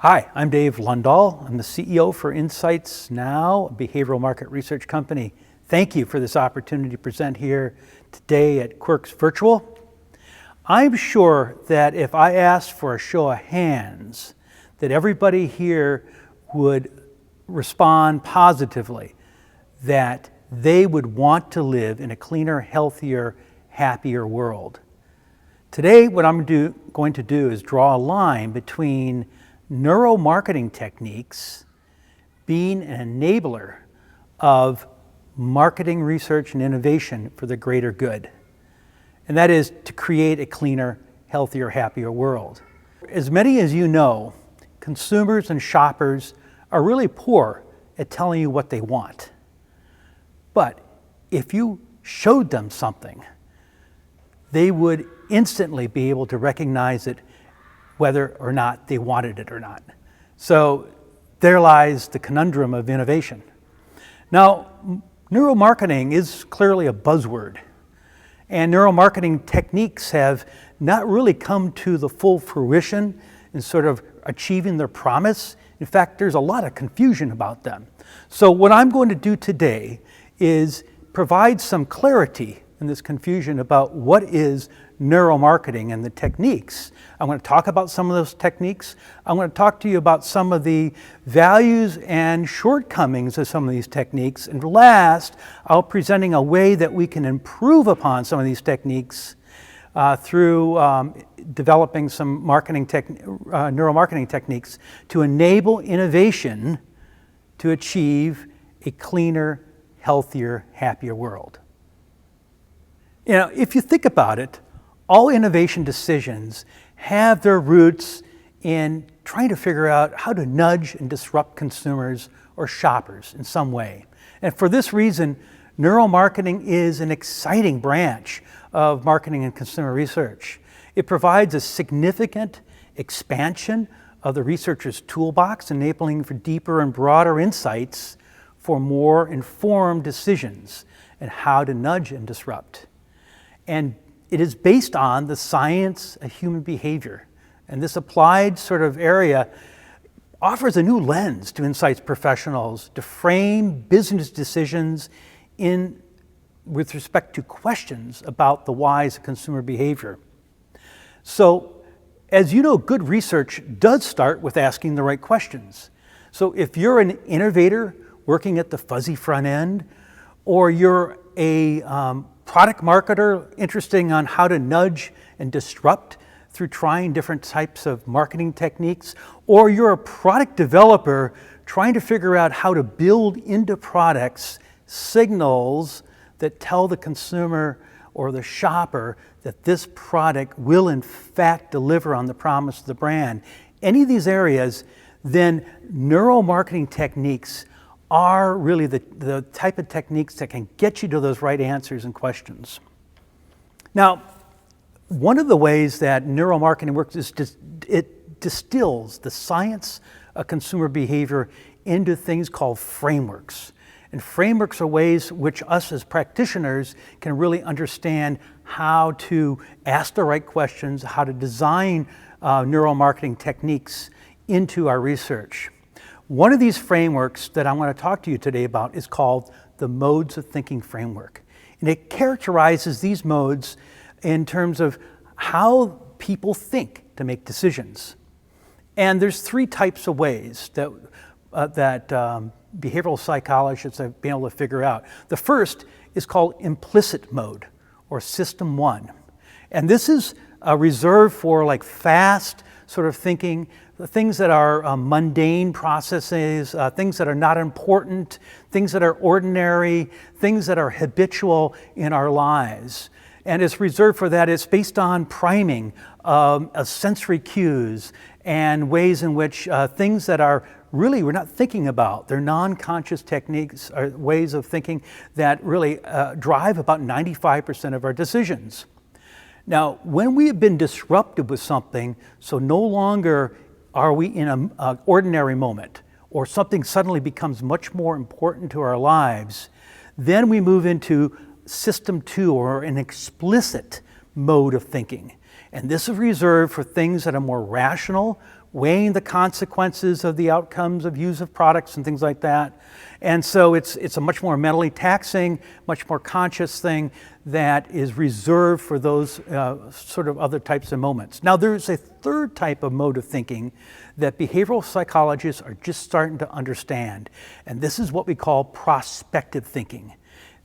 Hi, I'm Dave Lundahl. I'm the CEO for Insights Now, a behavioral market research company. Thank you for this opportunity to present here today at Quirk's Virtual. I'm sure that if I asked for a show of hands, that everybody here would respond positively, that they would want to live in a cleaner, healthier, happier world. Today, what I'm going to do is draw a line between neuromarketing techniques being an enabler of marketing research and innovation for the greater good. And that is to create a cleaner, healthier, happier world. As many as you know, consumers and shoppers are really poor at telling you what they want. But if you showed them something, they would instantly be able to recognize it whether or not they wanted it or not. So there lies the conundrum of innovation. Now, neuromarketing is clearly a buzzword, and neuromarketing techniques have not really come to the full fruition in sort of achieving their promise. In fact, there's a lot of confusion about them. So what I'm going to do today is provide some clarity in this confusion about what is neuromarketing and the techniques. I'm going to talk about some of those techniques. I'm going to talk to you about some of the values and shortcomings of some of these techniques. And last, I'll be presenting a way that we can improve upon some of these techniques through developing some neuromarketing techniques to enable innovation to achieve a cleaner, healthier, happier world. You know, if you think about it, all innovation decisions have their roots in trying to figure out how to nudge and disrupt consumers or shoppers in some way. And for this reason, neuromarketing is an exciting branch of marketing and consumer research. It provides a significant expansion of the researcher's toolbox, enabling for deeper and broader insights for more informed decisions and how to nudge and disrupt. And it is based on the science of human behavior. And this applied sort of area offers a new lens to insights professionals to frame business decisions with respect to questions about the whys of consumer behavior. So, as you know, good research does start with asking the right questions. So if you're an innovator working at the fuzzy front end, or you're a product marketer interested on how to nudge and disrupt through trying different types of marketing techniques, or you're a product developer trying to figure out how to build into products signals that tell the consumer or the shopper that this product will in fact deliver on the promise of the brand, any of these areas, then neuromarketing techniques are really the type of techniques that can get you to those right answers and questions. Now, one of the ways that neuromarketing works is it distills the science of consumer behavior into things called frameworks. And frameworks are ways which us as practitioners can really understand how to ask the right questions, how to design neuromarketing techniques into our research. One of these frameworks that I want to talk to you today about is called the Modes of Thinking Framework. And it characterizes these modes in terms of how people think to make decisions. And there's three types of ways that behavioral psychologists have been able to figure out. The first is called implicit mode, or system one. And this is reserved for like fast sort of thinking, things that are mundane processes, things that are not important, things that are ordinary, things that are habitual in our lives. And it's reserved for that. It's based on priming sensory cues and ways in which things that are really we're not thinking about. They're non-conscious techniques or ways of thinking that really drive about 95% of our decisions. Now, when we have been disrupted with something, so no longer are we in an ordinary moment, or something suddenly becomes much more important to our lives, then we move into system two, or an explicit mode of thinking. And this is reserved for things that are more rational, weighing the consequences of the outcomes of use of products and things like that. And so it's a much more mentally taxing, much more conscious thing that is reserved for those sort of other types of moments. Now, there's a third type of mode of thinking that behavioral psychologists are just starting to understand, and this is what we call prospective thinking.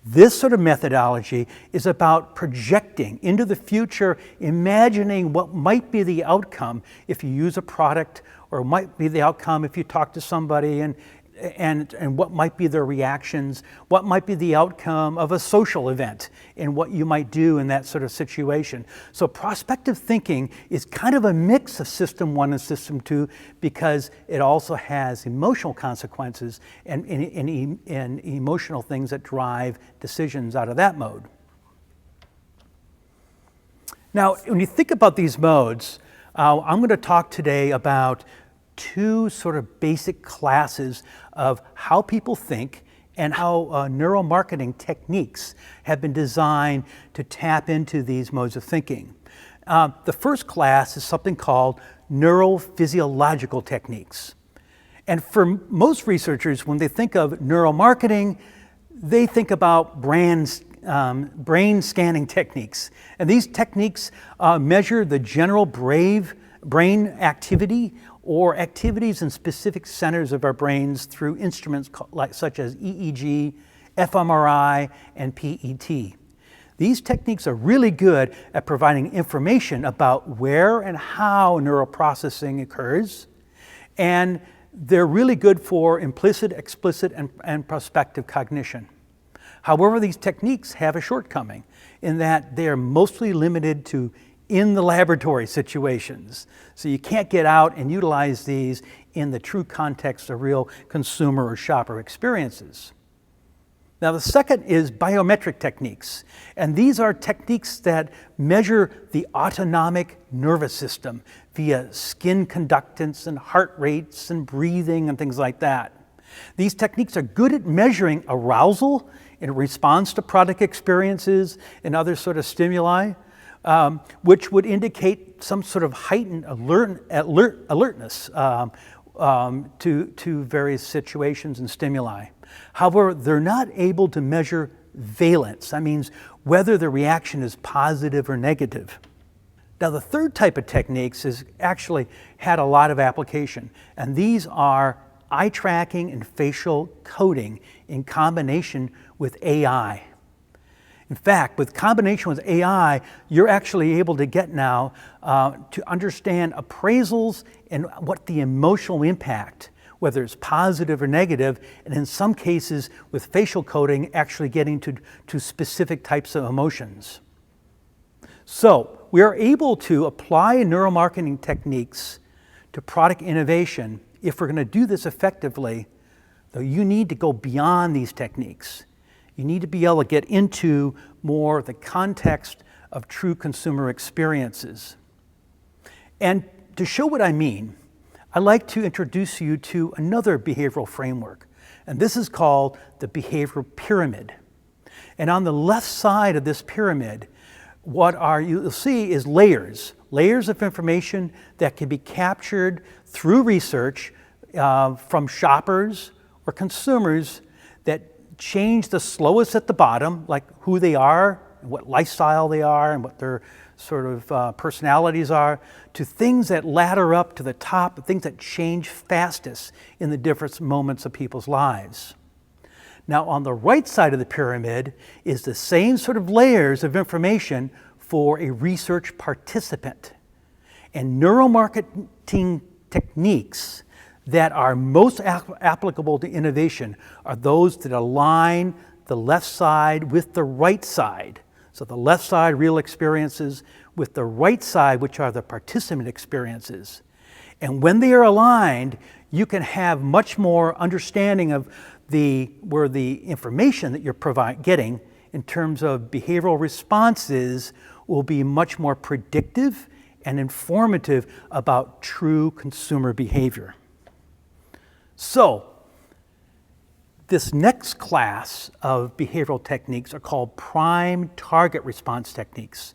This sort of methodology is about projecting into the future, imagining what might be the outcome if you use a product, or might be the outcome if you talk to somebody, and what might be their reactions, what might be the outcome of a social event, and what you might do in that sort of situation. So prospective thinking is kind of a mix of System 1 and System 2 because it also has emotional consequences and emotional things that drive decisions out of that mode. Now, when you think about these modes, I'm going to talk today about two sort of basic classes of how people think and how neuromarketing techniques have been designed to tap into these modes of thinking. The first class is something called neurophysiological techniques. And for most researchers, when they think of neuromarketing, they think about brain scanning techniques. And these techniques measure the general brain activity or activities in specific centers of our brains through instruments such as EEG, fMRI, and PET. These techniques are really good at providing information about where and how neuroprocessing occurs, and they're really good for implicit, explicit, and prospective cognition. However, these techniques have a shortcoming in that they are mostly limited to in the laboratory situations. So you can't get out and utilize these in the true context of real consumer or shopper experiences. Now, the second is biometric techniques. And these are techniques that measure the autonomic nervous system via skin conductance and heart rates and breathing and things like that. These techniques are good at measuring arousal in response to product experiences and other sort of stimuli, which would indicate some sort of heightened alertness to various situations and stimuli. However, they're not able to measure valence. That means whether the reaction is positive or negative. Now, the third type of techniques has actually had a lot of application, and these are eye tracking and facial coding in combination with AI. In fact, with combination with AI, you're actually able to get now to understand appraisals and what the emotional impact, whether it's positive or negative, and in some cases with facial coding, actually getting to specific types of emotions. So we are able to apply neuromarketing techniques to product innovation. If we're going to do this effectively, though, you need to go beyond these techniques. You need to be able to get into more the context of true consumer experiences. And to show what I mean, I'd like to introduce you to another behavioral framework, and this is called the behavioral pyramid. And on the left side of this pyramid, you'll see is layers of information that can be captured through research from shoppers or consumers that change the slowest at the bottom, like who they are, and what lifestyle they are, and what their sort of personalities are, to things that ladder up to the top, things that change fastest in the different moments of people's lives. Now, on the right side of the pyramid is the same sort of layers of information for a research participant. And neuromarketing techniques that are most applicable to innovation are those that align the left side with the right side. So the left side, real experiences, with the right side, which are the participant experiences. And when they are aligned, you can have much more understanding of where the information that you're getting in terms of behavioral responses will be much more predictive and informative about true consumer behavior. So, this next class of behavioral techniques are called prime target response techniques.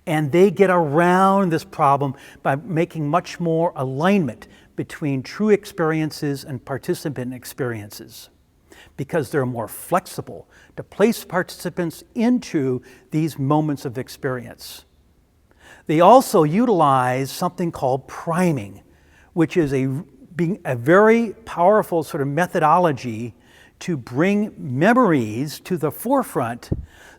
And they get around this problem by making much more alignment between true experiences and participant experiences, because they're more flexible to place participants into these moments of experience. They also utilize something called priming, which is being a very powerful sort of methodology to bring memories to the forefront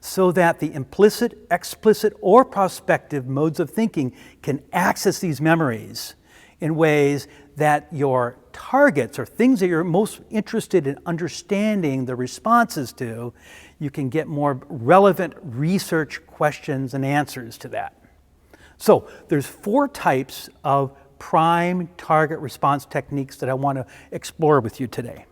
so that the implicit, explicit, or prospective modes of thinking can access these memories in ways that your targets, or things that you're most interested in understanding the responses to, you can get more relevant research questions and answers to that. So there's 4 types of prime target response techniques that I want to explore with you today.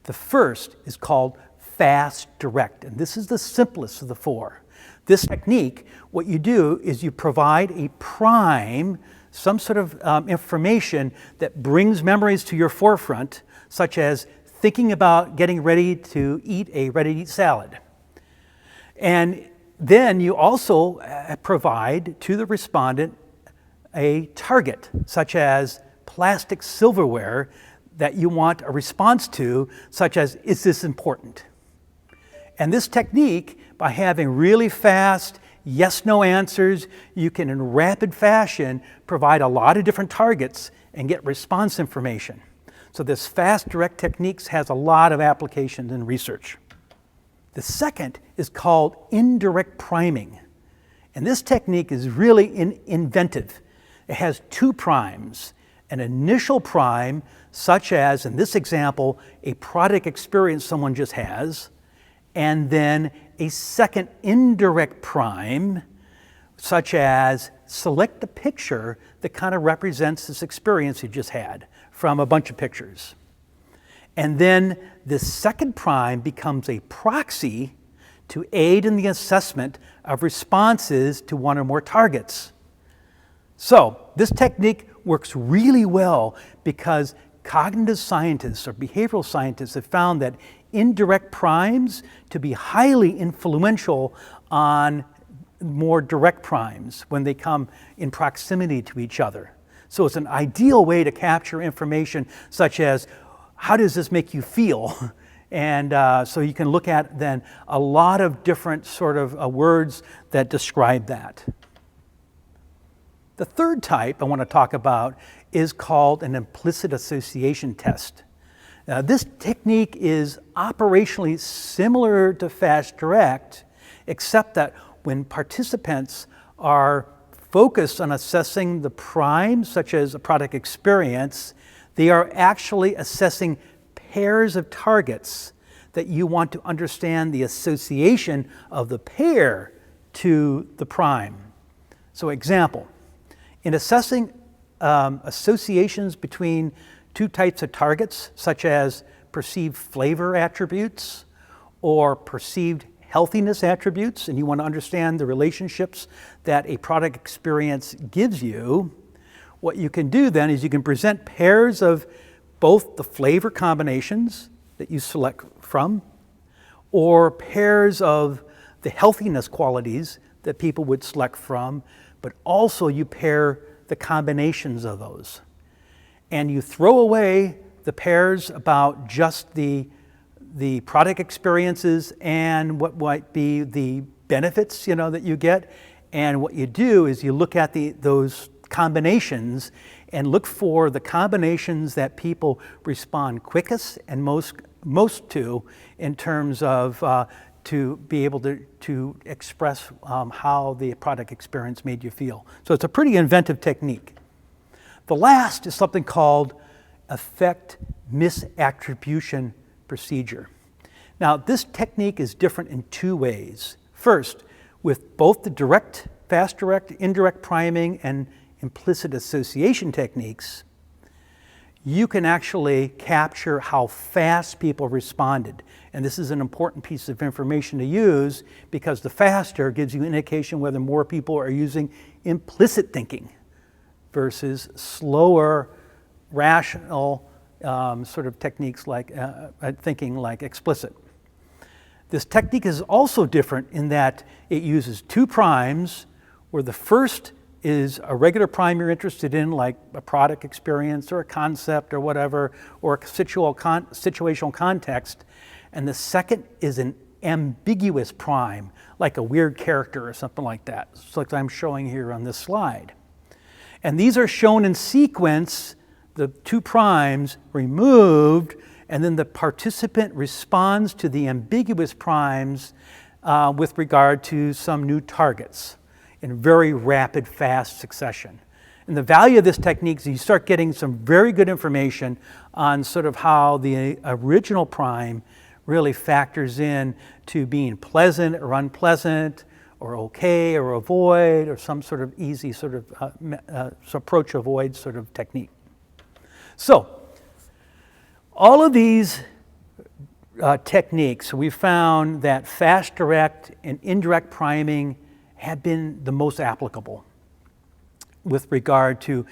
The first is called fast direct, and this is the simplest of the 4. This technique, what you do is you provide a prime, some sort of information that brings memories to your forefront, such as thinking about getting ready to eat a ready-to-eat salad. And then you also provide to the respondent a target, such as plastic silverware, that you want a response to, such as, is this important? And this technique, by having really fast yes-no answers, you can in rapid fashion provide a lot of different targets and get response information. So this fast direct techniques has a lot of applications in research. The second is called indirect priming. And this technique is really inventive. It has 2 primes. An initial prime, such as, in this example, a product experience someone just has, and then a second indirect prime, such as select a picture that kind of represents this experience you just had from a bunch of pictures. And then this second prime becomes a proxy to aid in the assessment of responses to one or more targets. So this technique works really well because cognitive scientists or behavioral scientists have found that indirect primes to be highly influential on more direct primes when they come in proximity to each other. So it's an ideal way to capture information such as, how does this make you feel? And so you can look at then a lot of different sort of words that describe that. The third type I want to talk about is called an implicit association test. This technique is operationally similar to fast direct, except that when participants are focused on assessing the primes, such as a product experience, they are actually assessing pairs of targets that you want to understand the association of the pair to the prime. So example, in assessing associations between 2 types of targets, such as perceived flavor attributes or perceived healthiness attributes, and you want to understand the relationships that a product experience gives you, what you can do then is you can present pairs of both the flavor combinations that you select from, or pairs of the healthiness qualities that people would select from, but also you pair the combinations of those. And you throw away the pairs about just the product experiences and what might be the benefits, that you get. And what you do is you look at those combinations and look for the combinations that people respond quickest and most to in terms of to be able to express how the product experience made you feel. So it's a pretty inventive technique. The last is something called affect misattribution procedure. Now, this technique is different in 2 ways. First, with both the direct, fast direct, indirect priming, and implicit association techniques, you can actually capture how fast people responded. And this is an important piece of information to use because the faster gives you indication whether more people are using implicit thinking versus slower, rational sort of techniques like thinking like explicit. This technique is also different in that it uses 2 primes where the first is a regular prime you're interested in, like a product experience or a concept or whatever, or a situational context. And the second is an ambiguous prime, like a weird character or something like that, so like I'm showing here on this slide. And these are shown in sequence, the two primes removed, and then the participant responds to the ambiguous primes with regard to some new targets in very rapid, fast succession. And the value of this technique is you start getting some very good information on sort of how the original prime really factors in to being pleasant or unpleasant, or okay or avoid, or some sort of easy sort of approach avoid sort of technique. So, all of these techniques, we found that fast direct and indirect priming have been the most applicable with regard to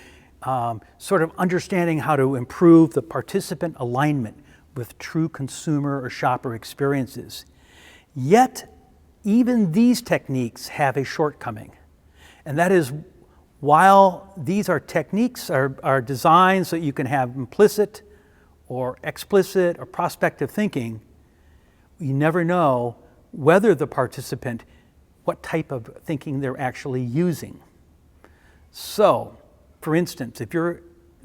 sort of understanding how to improve the participant alignment with true consumer or shopper experiences. Yet, even these techniques have a shortcoming, and that is, while these are techniques are designed so you can have implicit or explicit or prospective thinking, you never know whether the participant, what type of thinking they're actually using. So, for instance, if you're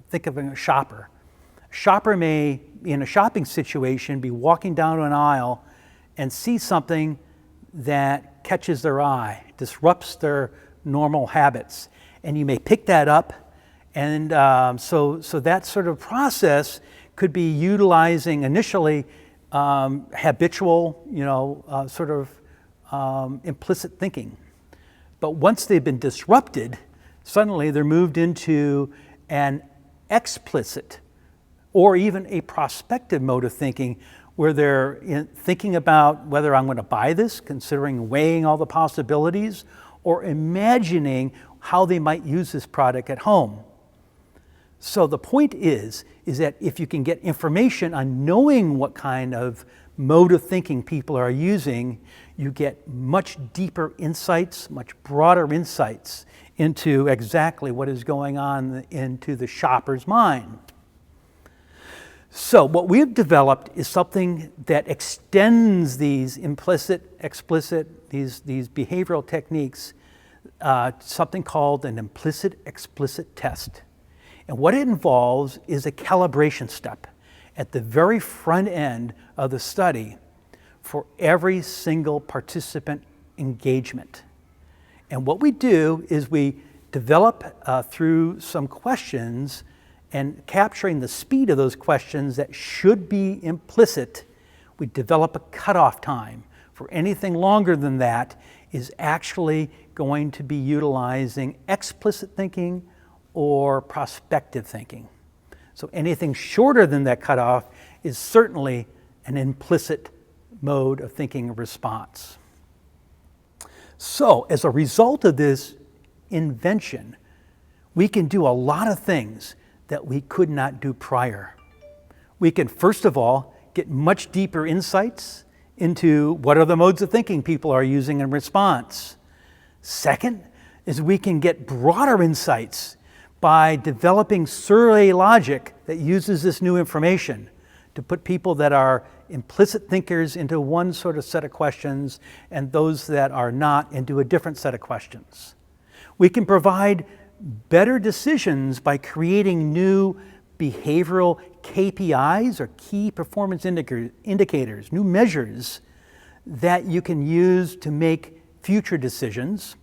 thinking of a shopper may, in a shopping situation, be walking down an aisle and see something that catches their eye, disrupts their normal habits, and you may pick that up, and so that sort of process could be utilizing initially habitual, sort of implicit thinking. But once they've been disrupted, suddenly they're moved into an explicit or even a prospective mode of thinking, where they're thinking about whether I'm going to buy this, considering weighing all the possibilities, or imagining how they might use this product at home. So the point is that if you can get information on knowing what kind of mode of thinking people are using, you get much deeper insights, much broader insights into exactly what is going on into the shopper's mind. So what we've developed is something that extends these implicit, explicit, these behavioral techniques, something called an implicit explicit test. And what it involves is a calibration step at the very front end of the study for every single participant engagement. And what we do is we develop through some questions and capturing the speed of those questions that should be implicit, we develop a cutoff time. For anything longer than that is actually going to be utilizing explicit thinking or prospective thinking. So anything shorter than that cutoff is certainly an implicit mode of thinking response. So as a result of this invention, we can do a lot of things that we could not do prior. We can, first of all, get much deeper insights into what are the modes of thinking people are using in response. Second is we can get broader insights by developing survey logic that uses this new information to put people that are implicit thinkers into one sort of set of questions and those that are not into a different set of questions. We can provide better decisions by creating new behavioral KPIs or key performance indicators, new measures that you can use to make future decisions.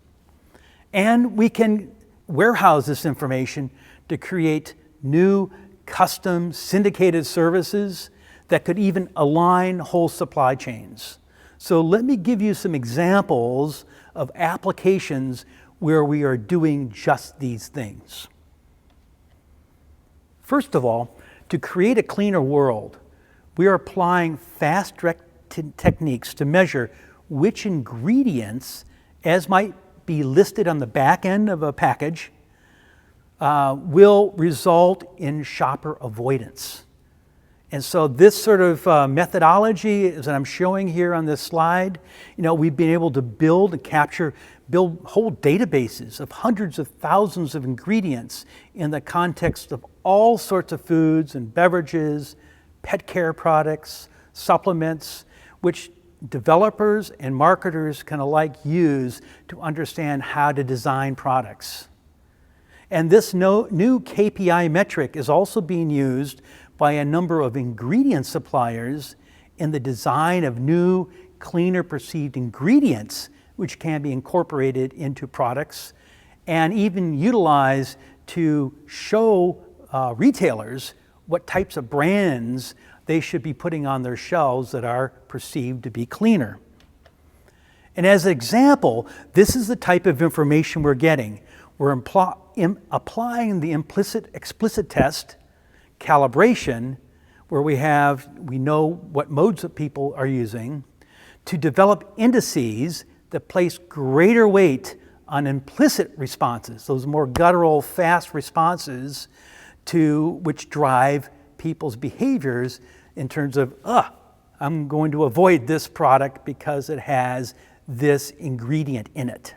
And we can warehouse this information to create new custom syndicated services that could even align whole supply chains. So let me give you some examples of applications where we are doing just these things. First of all, to create a cleaner world, we are applying fast direct techniques to measure which ingredients, as might be listed on the back end of a package, will result in shopper avoidance. And so this sort of methodology that I'm showing here on this slide, we've been able to build whole databases of hundreds of thousands of ingredients in the context of all sorts of foods and beverages, pet care products, supplements, which developers and marketers can alike use to understand how to design products. And this new KPI metric is also being used by a number of ingredient suppliers in the design of new, cleaner perceived ingredients, which can be incorporated into products and even utilized to show retailers what types of brands they should be putting on their shelves that are perceived to be cleaner. And as an example, this is the type of information we're getting. We're applying the implicit-explicit test, calibration, where we know what modes that people are using, to develop indices that place greater weight on implicit responses, those more guttural, fast responses which drive people's behaviors in terms of, I'm going to avoid this product because it has this ingredient in it.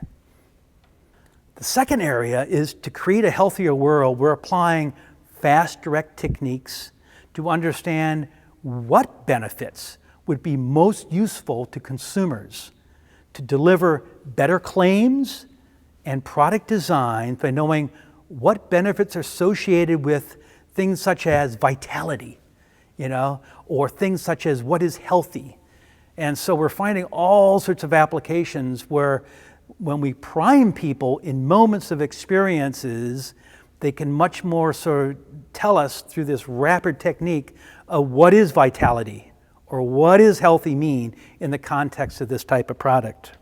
The second area is to create a healthier world. We're applying fast, direct techniques to understand what benefits would be most useful to consumers to deliver better claims and product design by knowing what benefits are associated with things such as vitality, or things such as what is healthy. And so we're finding all sorts of applications where when we prime people in moments of experiences, they can much more sort of tell us through this rapid technique of what is vitality or what is healthy mean in the context of this type of product.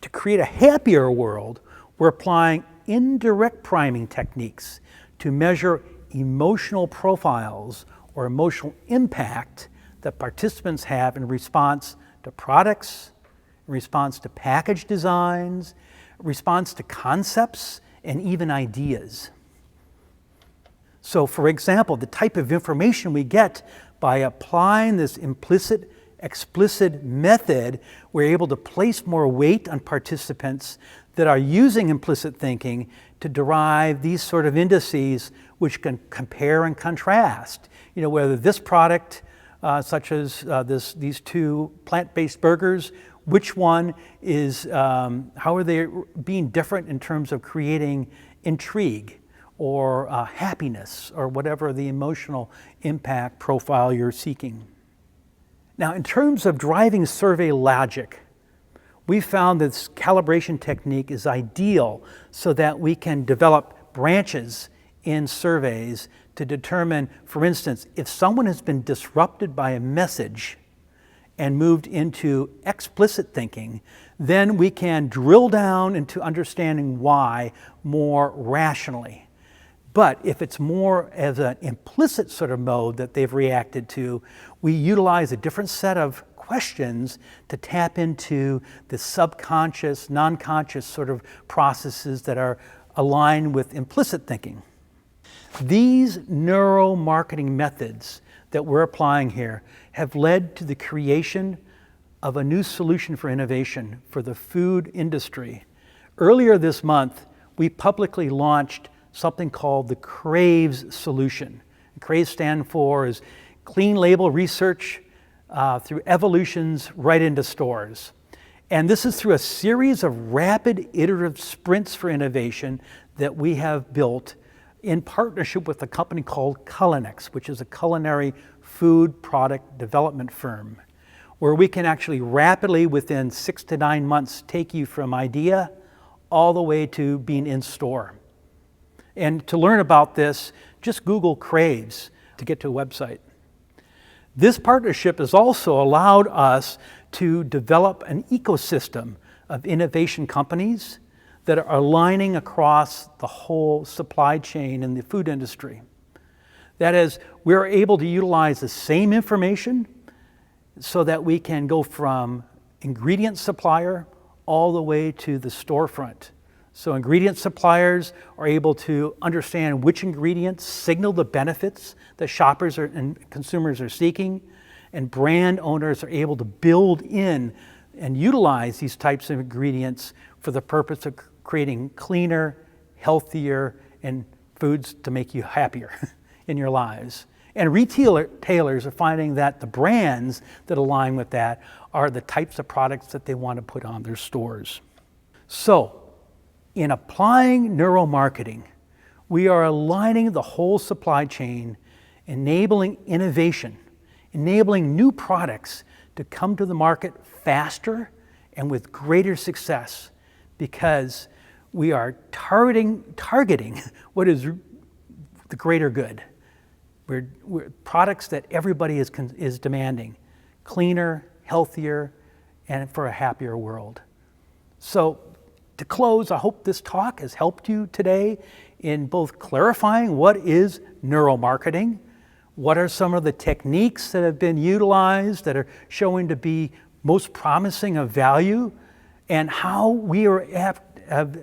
To create a happier world, we're applying indirect priming techniques to measure emotional profiles or emotional impact that participants have in response to products, in response to package designs, in response to concepts, and even ideas. So, for example, the type of information we get by applying this implicit-explicit method, we're able to place more weight on participants that are using implicit thinking to derive these sort of indices which can compare and contrast. Whether this product, such as these two plant-based burgers, which one is, how are they being different in terms of creating intrigue or happiness or whatever the emotional impact profile you're seeking. Now, in terms of driving survey logic, we found this calibration technique is ideal so that we can develop branches in surveys to determine, for instance, if someone has been disrupted by a message and moved into explicit thinking, then we can drill down into understanding why more rationally. But if it's more as an implicit sort of mode that they've reacted to, we utilize a different set of questions to tap into the subconscious, non-conscious sort of processes that are aligned with implicit thinking. These neuromarketing methods that we're applying here have led to the creation of a new solution for innovation for the food industry. Earlier this month, we publicly launched something called the CRAVES solution. CRAVES stand for is Clean Label Research through evolutions right into stores. And this is through a series of rapid iterative sprints for innovation that we have built in partnership with a company called Culinex, which is a culinary food product development firm, where we can actually rapidly, within 6 to 9 months, take you from idea all the way to being in store. And to learn about this, just Google CRAVES to get to a website. This partnership has also allowed us to develop an ecosystem of innovation companies that are aligning across the whole supply chain in the food industry. That is, we're able to utilize the same information so that we can go from ingredient supplier all the way to the storefront. So ingredient suppliers are able to understand which ingredients signal the benefits that shoppers and consumers are seeking, and brand owners are able to build in and utilize these types of ingredients for the purpose of creating cleaner, healthier, and foods to make you happier in your lives. And retailers are finding that the brands that align with that are the types of products that they want to put on their stores. So, in applying neuromarketing, we are aligning the whole supply chain, enabling innovation, enabling new products to come to the market faster and with greater success, because we are targeting what is the greater good. We're products that everybody is demanding: cleaner, healthier, and for a happier world. So to close, I hope this talk has helped you today in both clarifying what is neuromarketing, what are some of the techniques that have been utilized that are showing to be most promising of value, and how we have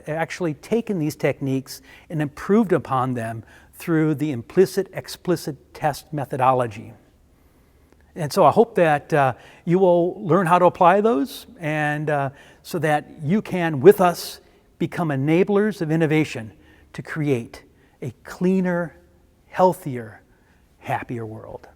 actually taken these techniques and improved upon them through the implicit-explicit test methodology. And so I hope that you will learn how to apply those, and so that you can, with us, become enablers of innovation to create a cleaner, healthier, happier world.